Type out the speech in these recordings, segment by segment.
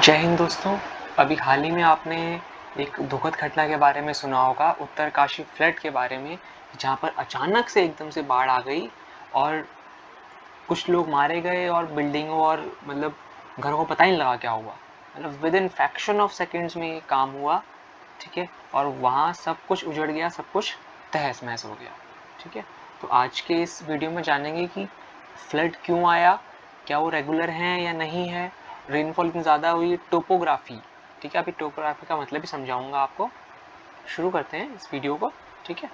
जय हिंद दोस्तों। अभी हाल ही में आपने एक दुखद घटना के बारे में सुना होगा, उत्तरकाशी फ्लड के बारे में, जहाँ पर अचानक से एकदम से बाढ़ आ गई और कुछ लोग मारे गए और बिल्डिंगों और मतलब घरों को पता ही नहीं लगा क्या हुआ। मतलब with in fraction of seconds में ये काम हुआ, ठीक है। और वहाँ सब कुछ उजड़ गया, सब कुछ तहस महस हो गया, ठीक है। तो आज के इस वीडियो में जानेंगे कि फ्लड क्यों आया, क्या वो रेगुलर हैं या नहीं है, रेनफॉल इतनी ज़्यादा हुई, टोपोग्राफी, ठीक है। अभी टोपोग्राफी का मतलब भी समझाऊंगा आपको। शुरू करते हैं इस वीडियो को, ठीक है।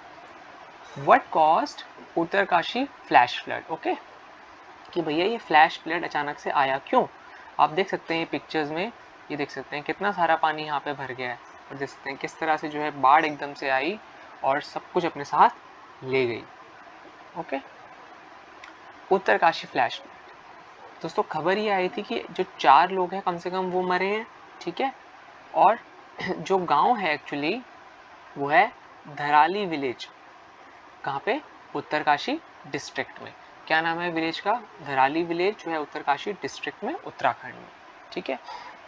What caused Uttarkashi flash flood, okay. कि भैया ये फ्लैश फ्लड अचानक से आया क्यों। आप देख सकते हैं पिक्चर्स में, ये देख सकते हैं कितना सारा पानी यहाँ पे भर गया है, और देख सकते हैं किस तरह से जो है बाढ़ एकदम से आई और सब कुछ अपने साथ ले गई, ओके। उत्तरकाशी फ्लैश फ्लड, दोस्तों खबर ये आई थी कि जो 4 लोग हैं कम से कम वो मरे हैं, ठीक है। और जो गांव है एक्चुअली वो है धराली विलेज। कहाँ पे? उत्तरकाशी डिस्ट्रिक्ट में। क्या नाम है विलेज का? धराली विलेज, जो है उत्तरकाशी डिस्ट्रिक्ट में, उत्तराखंड में, ठीक है।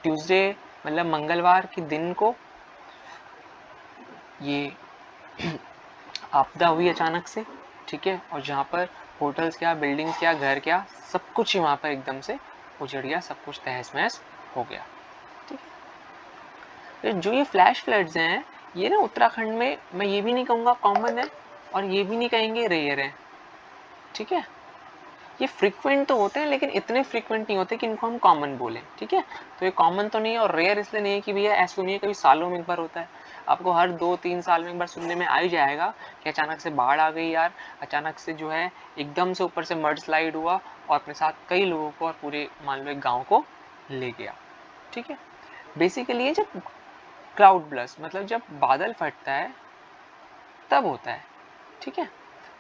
ट्यूसडे मतलब मंगलवार के दिन को ये आपदा हुई अचानक से, ठीक है। और जहाँ पर होटल्स क्या, बिल्डिंग्स क्या, घर क्या, सब कुछ ही वहाँ पर एकदम से उजड़ गया, सब कुछ तहस महस हो गया, ठीक है। तो जो ये फ्लैश फ्लड्स हैं, ये ना उत्तराखंड में मैं ये भी नहीं कहूँगा कॉमन है और ये भी नहीं कहेंगे रेयर है, ठीक है। ये फ्रीक्वेंट तो होते हैं लेकिन इतने फ्रीक्वेंट नहीं होते कि इनको हम कॉमन बोलें, ठीक है। तो ये कॉमन तो नहीं है और रेयर इसलिए नहीं है कि भैया ऐसा नहीं है, कभी सालों में एक बार होता है। आपको हर 2-3 साल में एक बार सुनने में आ ही जाएगा कि अचानक से बाढ़ आ गई यार, अचानक से जो है एकदम से ऊपर से मड स्लाइड हुआ और अपने साथ कई लोगों को और पूरे मान लो एक गाँव को ले गया, ठीक है। बेसिकली ये जब क्लाउड ब्लस्ट मतलब जब बादल फटता है तब होता है, ठीक है।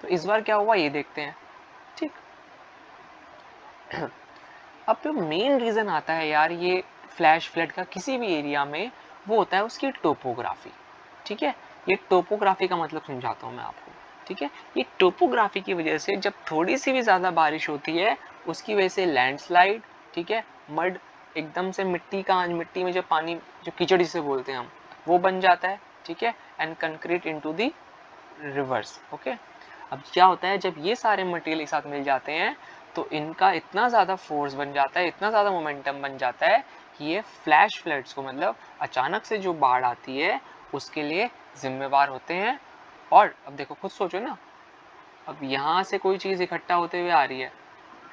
तो इस बार क्या हुआ ये देखते हैं, ठीक। अब जो मेन रीज़न आता है यार ये फ्लैश फ्लड का किसी भी एरिया में, वो होता है उसकी टोपोग्राफी, ठीक है। ये टोपोग्राफी का मतलब समझाता हूँ मैं आपको, ठीक है। ये टोपोग्राफी की वजह से जब थोड़ी सी भी ज़्यादा बारिश होती है उसकी वजह से लैंडस्लाइड, ठीक है, मड एकदम से मिट्टी में जो पानी, जो कीचड़ जिसे बोलते हैं हम, वो बन जाता है, ठीक है। And concrete into the reverse, okay. अब क्या होता है जब ये सारे मटेरियल एक साथ मिल जाते हैं तो इनका इतना ज़्यादा फोर्स बन जाता है, इतना ज़्यादा मोमेंटम बन जाता है कि ये फ्लैश फ्लड्स को, मतलब अचानक से जो बाढ़ आती है उसके लिए जिम्मेवार होते हैं। और अब देखो खुद सोचो ना, अब यहाँ से कोई चीज़ इकट्ठा होते हुए आ रही है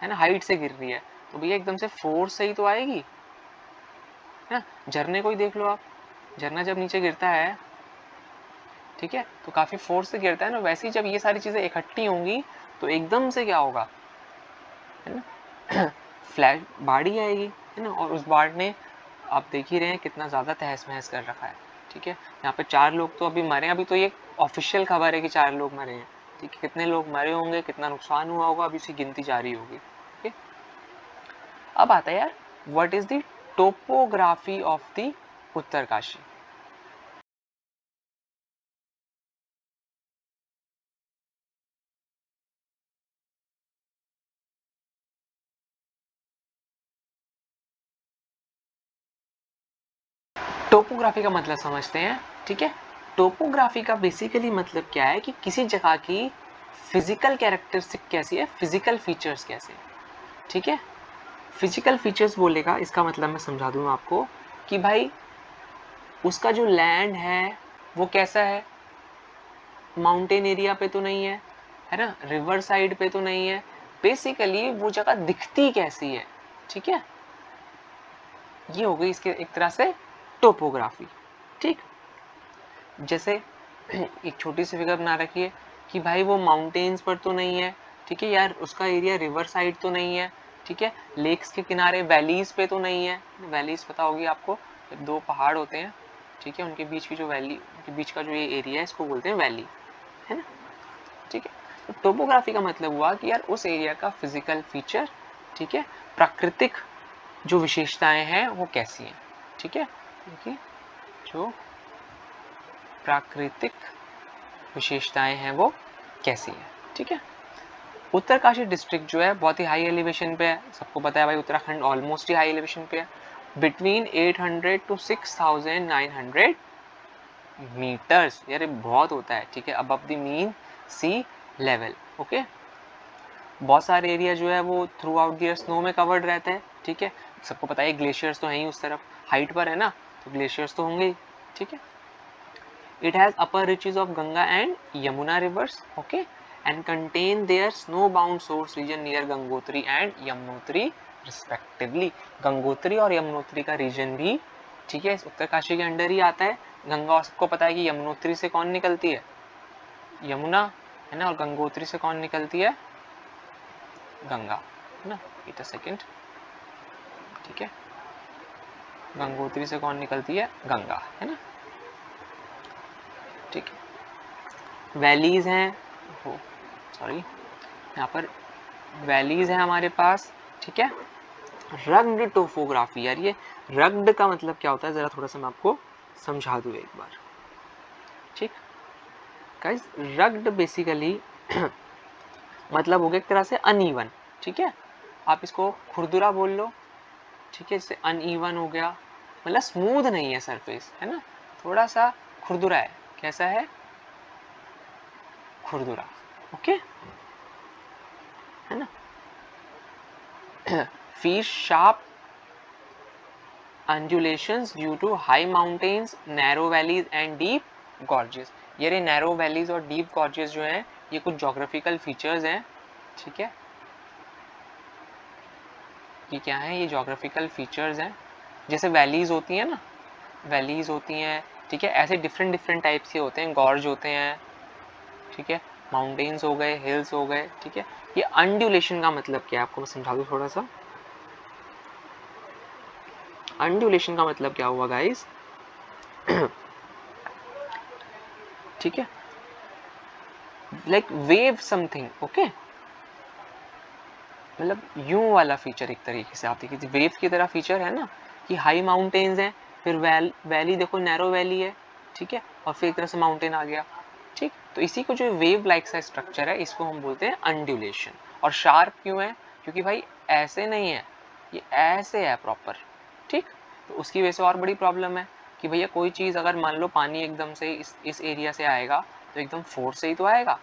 ना, हाइट से गिर रही है, तो भैया एकदम से फोर्स से ही तो आएगी, है ना। झरने को ही देख लो आप, झरना जब नीचे गिरता है, ठीक है, तो काफ़ी फोर्स से गिरता है ना, वैसे ही जब ये सारी चीज़ें इकट्ठी होंगी तो एकदम से क्या होगा, है ना, फ्लैश बाढ़ ही आएगी, है ना। और उस बाढ़ ने आप देख ही रहे हैं कितना ज़्यादा तहस महस कर रखा है, ठीक है। यहाँ पे 4 लोग तो अभी मरे हैं, अभी तो ये ऑफिशियल खबर है कि 4 लोग मरे हैं, ठीक है। कितने लोग मरे होंगे, कितना नुकसान हुआ होगा, अभी उसकी गिनती जारी होगी, ठीक है। अब आता है यार what is the topography of the Uttarkashi. Topography का मतलब समझते हैं, ठीक है। टोपोग्राफी का बेसिकली मतलब क्या है कि किसी जगह की फिजिकल कैरेक्टरिस्टिक कैसी है, फिजिकल फीचर्स कैसे, ठीक है। फिजिकल फीचर्स बोलेगा इसका मतलब मैं समझा दूँ आपको कि भाई उसका जो लैंड है वो कैसा है, माउंटेन एरिया पे तो नहीं है ना, रिवर साइड पे तो नहीं है, बेसिकली वो जगह दिखती कैसी है, ठीक है। ये हो गई इसके एक तरह से टोपोग्राफी, ठीक। जैसे एक छोटी सी फिगर बना रखी है कि भाई वो माउंटेन्स पर तो नहीं है, ठीक है यार, उसका एरिया रिवर साइड तो नहीं है, ठीक है, लेक्स के किनारे वैलीज पे तो नहीं है। वैलीज पता होगी आपको, जब 2 पहाड़ होते हैं, ठीक है, उनके बीच की जो वैली, उनके बीच का जो ये एरिया है इसको बोलते हैं वैली, है ना, ठीक है। तो टोपोग्राफी का मतलब हुआ कि यार उस एरिया का फिजिकल फीचर, ठीक है, प्राकृतिक जो विशेषताएं हैं वो कैसी हैं, ठीक है, देखिए जो प्राकृतिक विशेषताएं हैं वो कैसी है, ठीक है। उत्तरकाशी डिस्ट्रिक्ट जो है बहुत ही हाई एलिवेशन पे है, सबको पता है भाई उत्तराखंड ऑलमोस्ट ही हाई एलिवेशन पे है। बिटवीन 800 to 6900 मीटर्स, यार ये बहुत होता है, ठीक है, above the mean sea level. Okay, बहुत सारे एरिया जो है वो थ्रू आउट द स्नो में कवर्ड रहते हैं, ठीक है, सबको पता है ग्लेशियर्स तो हैं ही उस तरफ, हाइट पर है ना, तो ग्लेशियर्स तो होंगे ही, ठीक है। It has upper reaches of Ganga and Yamuna rivers, okay, and contain their snow bound source region near Gangotri and Yamunotri respectively. Gangotri और यमुनोत्री का रीजन भी, ठीक है, इस उत्तरकाशी के अंडर ही आता है। गंगा, और सबको पता है कि यमुनोत्री से कौन निकलती है, यमुना, है ना, और गंगोत्री से कौन निकलती है, गंगा, है ना। वेट अ सेकंड, ठीक है, गंगोत्री से कौन निकलती है, गंगा, है ना, ठीक है। वैलीज हैं, सॉरी, यहाँ पर वैलीज हैं हमारे पास, ठीक है। रग्ड टोपोग्राफी, यार ये रग्ड का मतलब क्या होता है, जरा थोड़ा सा मैं आपको समझा दूं एक बार, ठीक गाइस। रग्ड बेसिकली मतलब हो गया एक तरह से अनइवन, ठीक है, आप इसको खुरदुरा बोल लो, ठीक है, इससे अनइवन हो गया, मतलब स्मूथ नहीं है सरफेस, है ना, थोड़ा सा खुरदुरा है। कैसा है, खुरदुरा, ओके, है ना। Fees sharp undulations due to high mountains, narrow valleys and deep gorges। ये नैरो वैलीज और डीप गॉर्जेस जो हैं ये कुछ जोग्राफिकल फीचर्स हैं, ठीक है, ये क्या है, ये जोग्राफिकल फीचर्स हैं। जैसे वैलीज होती हैं ना, वैलीज होती हैं, ठीक है, ऐसे डिफरेंट डिफरेंट टाइप्स के होते हैं, गॉर्ज होते हैं, ठीक है, माउंटेन्स हो गए, हिल्स हो गए, ठीक है। ये अनड्यूलेशन का मतलब क्या है, आपको मैं समझा दूं थोड़ा सा। अनड्यूलेशन का मतलब क्या हुआ गाइस, ठीक है, लाइक वेव समथिंग, ओके, मतलब यूं वाला फीचर एक तरीके से आप देखिए, वेव की तरह फीचर है ना, कि हाई माउंटेन्स हैं, फिर वैली देखो नैरो वैली है, ठीक है, और फिर एक तरह से माउंटेन आ गया, ठीक, तो इसी को जो वेव लाइक सा स्ट्रक्चर है इसको हम बोलते हैं अनड्यूलेशन। और शार्प क्यों है, क्योंकि भाई ऐसे नहीं है, ये ऐसे है प्रॉपर, ठीक, तो उसकी वजह से और बड़ी प्रॉब्लम है कि भैया कोई चीज़ अगर मान लो पानी एकदम से इस एरिया से आएगा तो एकदम फोर्स से ही तो आएगा,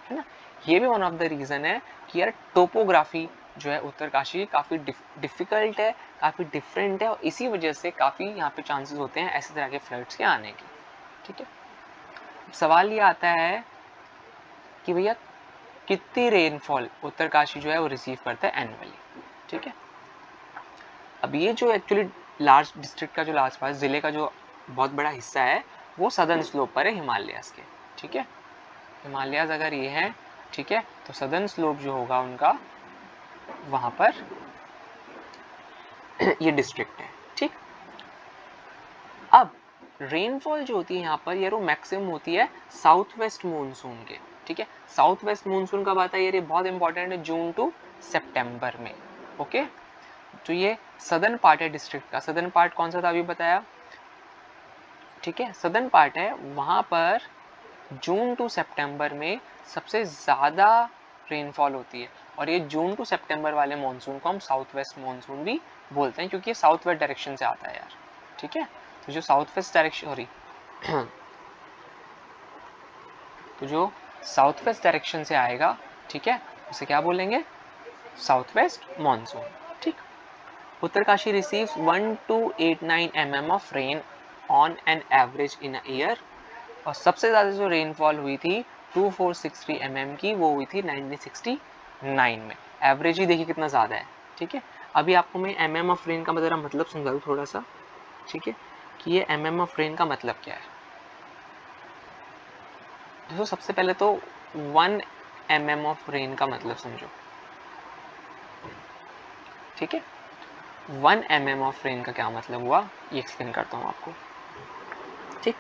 है ना। ये भी वन ऑफ द रीज़न है कि यार टोपोग्राफी जो है उत्तरकाशी काफ़ी डिफ़िकल्ट है, काफ़ी डिफरेंट है, और इसी वजह से काफ़ी यहाँ पे चांसेस होते हैं ऐसे तरह के फ्लड्स के आने की, ठीक है। सवाल ये आता है कि भैया कितनी रेनफॉल उत्तरकाशी जो है वो रिसीव करता है एनुअली, ठीक है। अब ये जो एक्चुअली लार्ज डिस्ट्रिक्ट का जो लास्ट पास ज़िले का जो बहुत बड़ा हिस्सा है वो सदर्न स्लोप पर है हिमालयाज़ के, ठीक है, हिमालयाज़ अगर ये है, ठीक है, तो सदर्न स्लोप जो होगा उनका वहाँ पर ये डिस्ट्रिक्ट है, ठीक। अब रेनफॉल जो होती है यहाँ पर यार वो मैक्सिमम होती है साउथ वेस्ट मानसून के, ठीक है। साउथ वेस्ट मानसून कब आता है यार, ये बहुत इंपॉर्टेंट है, जून टू सितंबर में, ओके। तो ये सदर्न पार्ट है डिस्ट्रिक्ट का, सदर्न पार्ट कौन सा था अभी बताया, ठीक है, सदर्न पार्ट है, वहाँ पर जून टू सितंबर में सबसे ज़्यादा रेनफॉल होती है। और ये जून टू सितंबर वाले मानसून को हम साउथ वेस्ट मानसून भी बोलते हैं क्योंकि ये साउथ वेस्ट डायरेक्शन से आता है यार, ठीक है। तो जो साउथ वेस्ट डायरेक्शन, सॉरी तो जो साउथ वेस्ट डायरेक्शन से आएगा, ठीक है, उसे क्या बोलेंगे, साउथ वेस्ट मानसून, ठीक। Uttarkashi receives 1289 mm of rain on an average in a year, और सबसे ज़्यादा जो रेनफॉल हुई थी 2463 mm की वो हुई थी 1969 में। एवरेज ही देखिए कितना ज़्यादा है, ठीक है। अभी आपको मैं mm ऑफ रेन का मतलब समझा दूँ थोड़ा सा, ठीक है, कि ये mm ऑफ रेन का मतलब क्या है। दोस्तों सबसे पहले तो 1 mm ऑफ रेन का मतलब समझो, ठीक है। 1 mm ऑफ रेन का क्या मतलब हुआ ये एक्सप्लेन करता हूँ आपको, ठीक।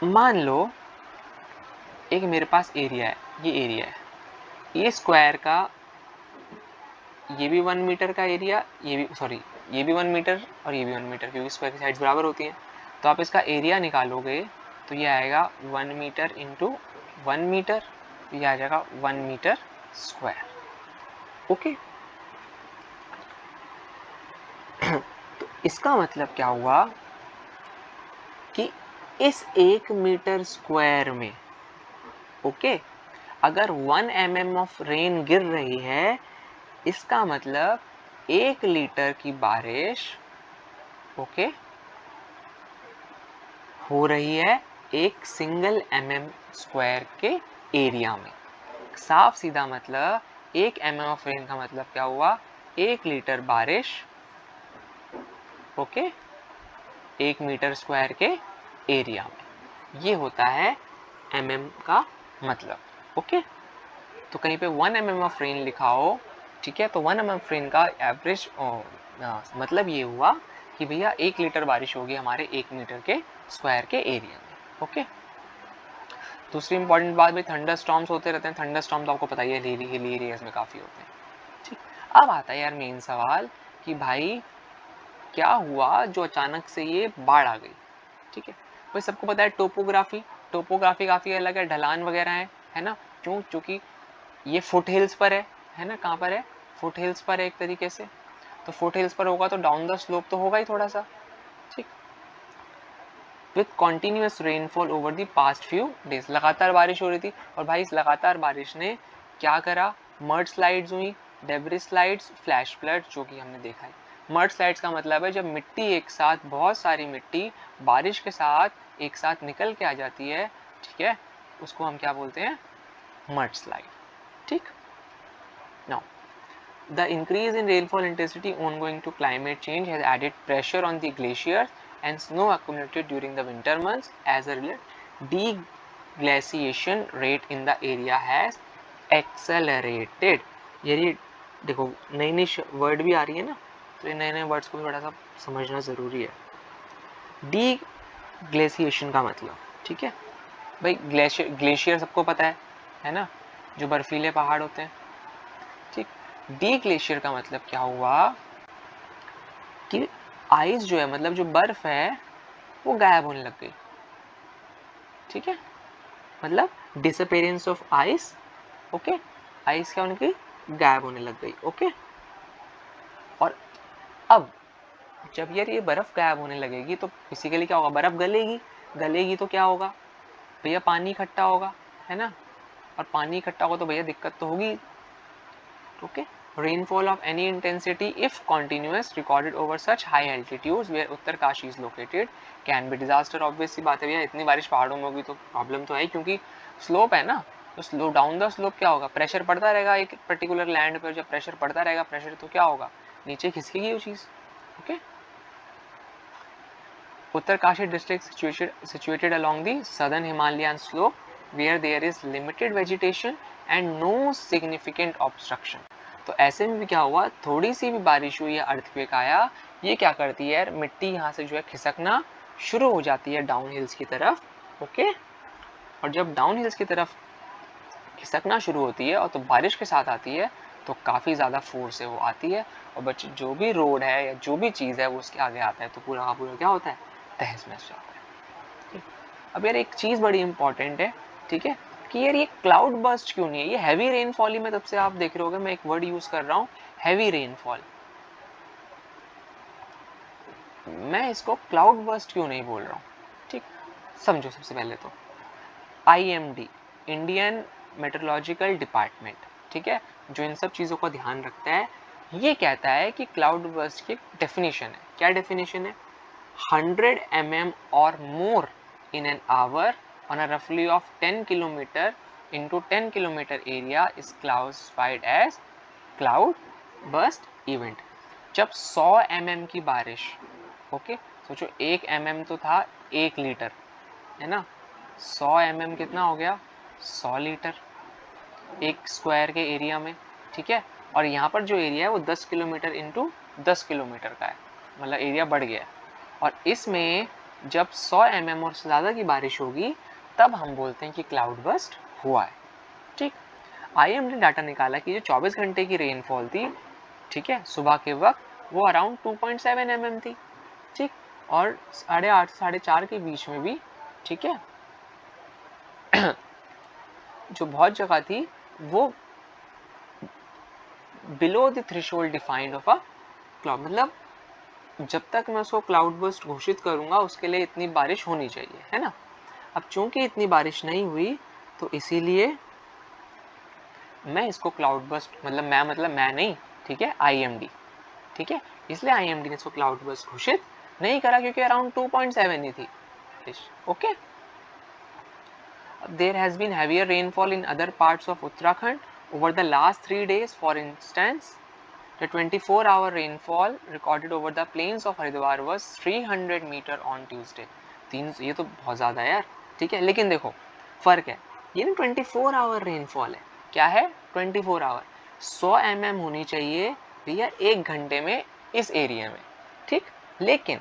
मान लो एक मेरे पास एरिया है, ये एरिया है, ये स्क्वायर का, ये भी 1 मीटर का एरिया, ये भी सॉरी ये भी 1 मीटर और ये भी 1 मीटर, क्योंकि स्क्वायर की साइड्स बराबर होती हैं। तो आप इसका एरिया निकालोगे तो ये आएगा 1 मीटर इंटू 1 मीटर, तो ये आ जाएगा 1 मीटर स्क्वायर, ओके। इसका मतलब क्या हुआ कि इस 1 मीटर स्क्वायर में, ओके, अगर 1 mm ऑफ रेन गिर रही है, इसका मतलब 1 लीटर की बारिश, ओके, हो रही है एक सिंगल mm स्क्वायर के एरिया में। साफ सीधा मतलब 1 mm ऑफ रेन का मतलब क्या हुआ, 1 लीटर बारिश, ओके, 1 मीटर स्क्वायर के एरिया में। ये होता है mm का मतलब, ओके। तो कहीं पे 1 mm ऑफ रेन लिखा हो, ठीक है, तो 1 mm ऑफ रेन का एवरेज मतलब ये हुआ कि भैया 1 लीटर बारिश होगी हमारे 1 मीटर के स्क्वायर के एरिया में, ओके। दूसरी इंपॉर्टेंट बात, भाई थंडर स्टॉर्म्स होते रहते हैं। थंडर स्टॉर्म तो आपको पता ही है, हिली एरियाज में काफ़ी होते हैं, ठीक। अब आता है यार मेन सवाल कि भाई क्या हुआ जो अचानक से ये बाढ़ आ गई, ठीक है। भाई सबको पता है टोपोग्राफी काफ़ी अलग है, ढलान वगैरह है ना, क्यों, क्योंकि ये फुट हिल्स पर है ना, कहाँ पर है, फुट हिल्स पर है एक तरीके से। तो फुट हिल्स पर होगा तो डाउन द स्लोप तो होगा ही थोड़ा सा, ठीक। With continuous rainfall over the past few days, लगातार बारिश हो रही थी। और भाई इस लगातार बारिश ने क्या करा, मड स्लाइड्स हुई, डेब्रिस स्लाइड्स, फ्लैश फ्लड, जो कि हमने देखा है। मड स्लाइड्स का मतलब है जब मिट्टी एक साथ, बहुत सारी मिट्टी बारिश के साथ एक साथ निकल के आ जाती है, ठीक है, उसको हम क्या बोलते हैं, मड स्लाइड, ठीक। Now the increase in rainfall intensity owing to climate change has added pressure on the glaciers and snow accumulated during the winter months. As a result, deglaciation rate in the area has accelerated. ये देखो नई नई word भी आ रही है ना, तो ये नए नए वर्ड्स को भी थोड़ा सा समझना ज़रूरी है। डीग्लेशिएशन का मतलब, ठीक है भाई, ग्लेशियर सबको पता है ना, जो बर्फीले पहाड़ होते हैं, ठीक। डीग्लेशियर का मतलब क्या हुआ कि आइस जो है, मतलब जो बर्फ है, वो गायब होने लग गई, ठीक है, मतलब disappearance of ice, okay, ice क्या होने लगी, गायब होने लग गई, ओके। और अब जब यार ये बर्फ गायब होने लगेगी तो बेसिकली क्या होगा, बर्फ गलेगी तो क्या होगा भैया, पानी इकट्ठा होगा, है ना, और पानी इकट्ठा होगा तो भैया दिक्कत तो होगी, okay. Rainfall of any intensity, if continuous, recorded over such high altitudes where Uttarkashi is located, can be disaster. Obvious सी बात है भैया, इतनी बारिश पहाड़ों में होगी तो प्रॉब्लम तो है, क्योंकि स्लोप है ना, तो स्लो डाउन द स्लोप क्या होगा, प्रेशर पड़ता रहेगा एक पर्टिकुलर लैंड पर। जब प्रेशर पड़ता रहेगा, प्रेशर तो क्या होगा, नीचे खिसकेगी वो चीज़, okay. Uttarkashi district situated along the southern Himalayan slope where there is limited vegetation and no significant obstruction. तो ऐसे में भी क्या हुआ, थोड़ी सी भी बारिश हुई या अर्थक्वेक आया, ये क्या करती है यार, मिट्टी यहाँ से जो है खिसकना शुरू हो जाती है डाउन हिल्स की तरफ, ओके। और जब डाउन हिल्स की तरफ खिसकना शुरू होती है और तो बारिश के साथ आती है, तो काफ़ी ज़्यादा फोर्स से वो आती है, और बच्चे जो भी रोड है या जो भी चीज़ है वो उसके आगे आता है, तो पूरा पूरा क्या होता है, तहस महस जाता है। अब यार एक चीज़ बड़ी इंपॉर्टेंट है, ठीक है, कि यार ये क्लाउड बर्स्ट क्यों नहीं है, ये हैवी रेनफॉल ही, मैं तब से आप देख रहे होगे मैं एक वर्ड यूज कर रहा हूँ, हैवी रेनफॉल। मैं इसको क्लाउड बर्स्ट क्यों नहीं बोल रहा हूँ, ठीक। समझो, सबसे पहले तो IMD, इंडियन मेट्रोलॉजिकल डिपार्टमेंट, ठीक है, जो इन सब चीज़ों का ध्यान रखता है, ये कहता है कि क्लाउड बर्स्ट की डेफिनेशन है, क्या डेफिनेशन है, 100 mm or more in an hour on a roughly of 10 kilometer into 10 kilometer area is classified as cloud burst event. जब 100 mm की बारिश, ओके, सोचो 1 mm तो था 1 लीटर, है ना, 100 mm कितना हो गया, 100 लीटर एक स्क्वायर के एरिया में, ठीक है। और यहाँ पर जो एरिया है वो 10 किलोमीटर इंटू 10 किलोमीटर का है, मतलब एरिया बढ़ गया है। और इसमें जब 100 mm और से ज़्यादा की बारिश होगी, तब हम बोलते हैं कि क्लाउड बर्स्ट हुआ है, ठीक। IMD ने डाटा निकाला कि जो 24 घंटे की रेनफॉल थी, ठीक है, सुबह के वक्त, वो अराउंड 2.7 mm थी, ठीक। और 8:30 से 4:30 के बीच में भी, ठीक है, जो बहुत जगह थी वो below the threshold defined of a cloud, मतलब जब तक मैं उसको क्लाउड बर्स्ट घोषित करूंगा उसके लिए इतनी बारिश होनी चाहिए, है ना। अब चूंकि इतनी बारिश नहीं हुई तो इसीलिए मैं इसको क्लाउड बर्स्ट मतलब मैं नहीं, ठीक है, IMD, ठीक है, इसलिए IMD ने इसको क्लाउड बर्स्ट घोषित नहीं करा क्योंकि अराउंड 2.7 ही थी। Okay, there has been heavier rainfall in other parts of Uttarakhand over the last 3 days. For instance, the 24-hour rainfall recorded over the plains of Haridwar was 300 meter on Tuesday. ये तो बहुत ज़्यादा है यार, ठीक है, लेकिन देखो फ़र्क है, ये ना 24 आवर रेनफॉल है, क्या है 24 आवर, 100 mm होनी चाहिए भैया 1 घंटे में इस एरिया में, ठीक, लेकिन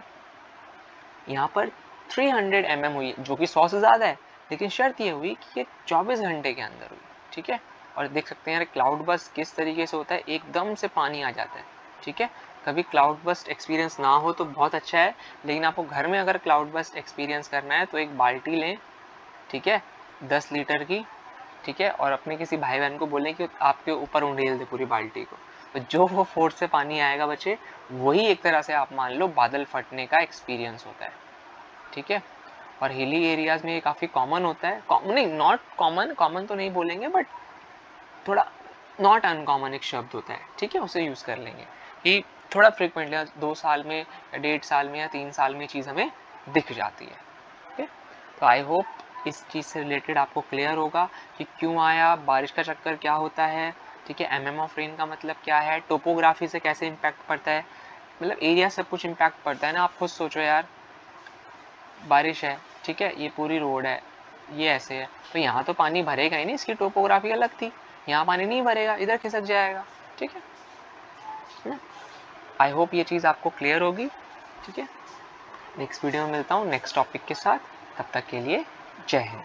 यहाँ पर 300 mm हुई जो कि 100 से ज़्यादा है, लेकिन शर्त ये हुई कि ये 24 घंटे के अंदर हुई, ठीक है। और देख सकते हैं यार क्लाउड बस्ट किस तरीके से होता है, एकदम से पानी आ जाता है, ठीक है। कभी क्लाउड बस्ट एक्सपीरियंस ना हो तो बहुत अच्छा है, लेकिन आपको घर में अगर क्लाउड बस्ट एक्सपीरियंस करना है तो एक बाल्टी लें, ठीक है, 10 लीटर की, ठीक है, और अपने किसी भाई बहन को बोलें कि आपके ऊपर उंडेल दे पूरी बाल्टी को, तो जो वो फोर्स से पानी आएगा बच्चे, वही एक तरह से आप मान लो बादल फटने का एक्सपीरियंस होता है, ठीक है। और हिली एरियाज में ये काफ़ी कॉमन होता है, नहीं नॉट कॉमन, कॉमन तो नहीं बोलेंगे बट थोड़ा नॉट अनकॉमन एक शब्द होता है, ठीक है, उसे यूज़ कर लेंगे कि थोड़ा फ्रिक्वेंटली 2 साल में या 1.5 साल में या 3 साल में चीज़ हमें दिख जाती है, ठीक है। तो आई होप इस चीज़ से रिलेटेड आपको क्लियर होगा कि क्यों आया, बारिश का चक्कर क्या होता है, ठीक है, MM ऑफ रेन का मतलब क्या है, टोपोग्राफी से कैसे इम्पैक्ट पड़ता है, मतलब एरिया सब कुछ इम्पैक्ट पड़ता है ना। आप खुद सोचो यार, बारिश है, ठीक है, ये पूरी रोड है, ये ऐसे है, तो यहाँ तो पानी भरेगा ही नहीं, इसकी टोपोग्राफी अलग थी, यहाँ पानी नहीं भरेगा, इधर खिसक जाएगा, ठीक है ना। आई होप ये चीज़ आपको क्लियर होगी, ठीक है। नेक्स्ट वीडियो में मिलता हूँ नेक्स्ट टॉपिक के साथ, तब तक के लिए जय हिंद।